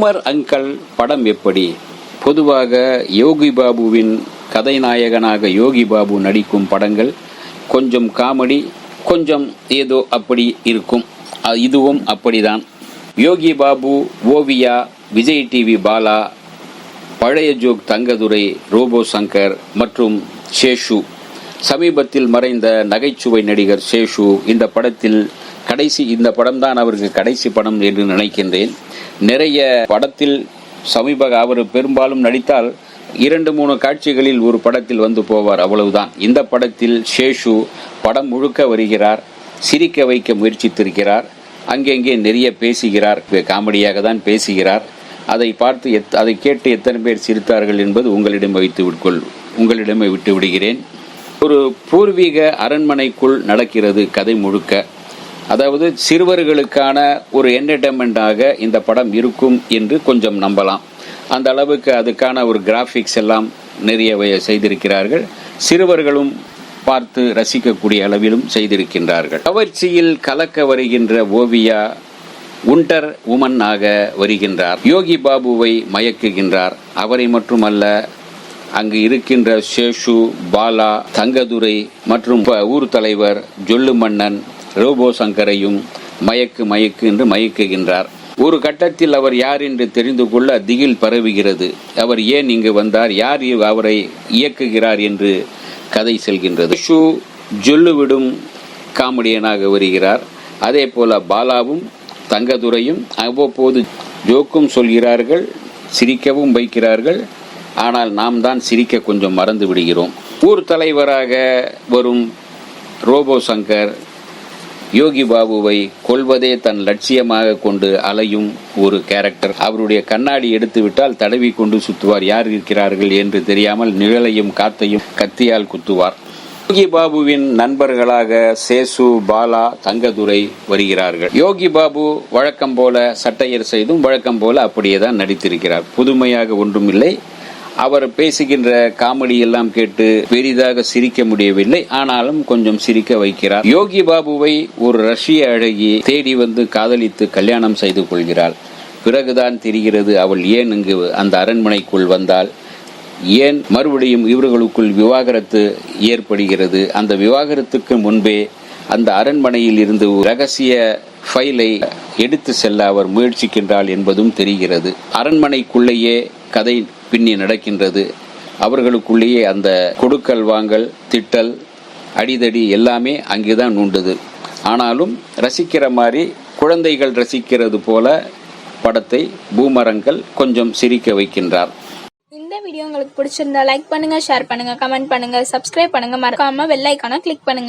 Lover uncle படம் எப்படி? பொதுவாக யோகி பாபுவின் கதைநாயகனாக யோகி பாபு நடிக்கும் படங்கள் கொஞ்சம் காமெடி, கொஞ்சம் ஏதோ அப்படி இருக்கும். இதுவும் அப்படிதான். யோகி பாபு, ஓவியா, விஜய் டிவி பாலா, பழைய ஜோக் தங்கதுரை, ரோபோ சங்கர் மற்றும் சேஷு. சமீபத்தில் மறைந்த நகைச்சுவை நடிகர் சேஷு இந்த படம்தான் அவருக்கு கடைசி படம் என்று நினைக்கின்றேன். நிறைய படத்தில் அவர் பெரும்பாலும் நடித்தால் 2-3 காட்சிகளில் ஒரு படத்தில் வந்து போவார், அவ்வளவுதான். இந்த படத்தில் சேஷு படம் முழுக்க வருகிறார், சிரிக்க வைக்க முயற்சித்திருக்கிறார். அங்கெங்கே நிறைய பேசுகிறார், காமெடியாக தான் பேசுகிறார். அதை கேட்டு எத்தனை பேர் சிரித்தார்கள் என்பது உங்களிடமே விட்டு விடுகிறேன். ஒரு பூர்வீக அரண்மனைக்குள் நடக்கிறது கதை முழுக்க. அதாவது சிறுவர்களுக்கான ஒரு என்டர்டைன்மெண்டாக இந்த படம் இருக்கும் என்று கொஞ்சம் நம்பலாம். அந்த அளவுக்கு அதுக்கான ஒரு கிராஃபிக்ஸ் எல்லாம் நிறைய செய்திருக்கிறார்கள். சிறுவர்களும் பார்த்து ரசிக்கக்கூடிய அளவிலும் செய்திருக்கின்றார்கள். கவர்ச்சியில் கலக்க வருகின்ற ஓவியா உண்டர் உமன் ஆக வருகின்றார். யோகி பாபுவை மயக்குகின்றார். அவரை மட்டுமல்ல, அங்கு இருக்கின்ற சேஷு, பாலா, தங்கதுரை மற்றும் ஊர் தலைவர் ஜொல்லு மன்னன், ரோபோ சங்கரையும் மயக்கு என்று மயக்குகின்றார். ஒரு கட்டத்தில் அவர் யார் என்று தெரிந்து கொள்ள திகில் பரவுகிறது. அவர் ஏன் இங்கு வந்தார், யார் அவரை இயக்குகிறார் என்று கதை செல்கின்றது. ஷூ ஜொல்லுவிடும் காமெடியனாக வருகிறார். அதே போல பாலாவும் தங்கதுரையும் அவ்வப்போது ஜோக்கும் சொல்கிறார்கள், சிரிக்கவும் வைக்கிறார்கள். ஆனால் நாம் தான் சிரிக்க கொஞ்சம் மறந்து விடுகிறோம். ஊர் தலைவராக வரும் ரோபோ சங்கர் யோகி பாபுவை கொல்வதே தன் லட்சியமாக கொண்டு அலையும் ஒரு கேரக்டர். அவருடைய கண்ணாடி எடுத்து விட்டால் தடவி கொண்டு சுத்துவார். யார் இருக்கிறார்கள் என்று தெரியாமல் நிழலையும் காத்தையும் கத்தியால் குத்துவார். யோகி பாபுவின் நண்பர்களாக சேசு, பாலா, தங்கதுரை வருகிறார்கள். யோகி பாபு வழக்கம் போல சட்டையர் செய்தும் வழக்கம் போல அப்படியே தான் நடித்திருக்கிறார். புதுமையாக ஒன்றுமில்லை. அவர் பேசுகின்ற காமெடி எல்லாம் கேட்டு பெரிதாக சிரிக்க முடியவில்லை, ஆனாலும் கொஞ்சம் சிரிக்க வைக்கிறார். யோகி பாபுவை ஒரு ரஷ்ய அழகி தேடி வந்து காதலித்து கல்யாணம் செய்து கொள்கிறாள். பிறகுதான் தெரிகிறது அவள் ஏன் இங்கு அந்த அரண்மனைக்குள் வந்தாள், ஏன் மறுபடியும் இவர்களுக்குள் விவாகரத்து ஏற்படுகிறது. அந்த விவாகரத்துக்கு முன்பே அந்த அரண்மனையில் இருந்து ரகசிய ஃபைலை எடுத்து செல்ல அவர் முயற்சிக்கின்றாள் என்பதும் தெரிகிறது. அரண்மனைக்குள்ளேயே கதை பின்னி நடக்கின்றது. அவர்களுக்குள்ளேயே அந்த கொடுக்கல் வாங்கல், திட்டல், அடிதடி எல்லாமே அங்கேதான் உண்டுது. ஆனாலும் ரசிக்கிற மாதிரி, குழந்தைகள் ரசிக்கிறது போல படத்தை பூமரங்கள் கொஞ்சம் சிரிக்க வைக்கின்றார். இந்த வீடியோ உங்களுக்கு பிடிச்சிருந்தா லைக் பண்ணுங்க, ஷேர் பண்ணுங்க, கமெண்ட் பண்ணுங்க, சப்ஸ்கிரைப் பண்ணுங்க, மறக்காம பெல் ஐகானை கிளிக் பண்ணுங்க.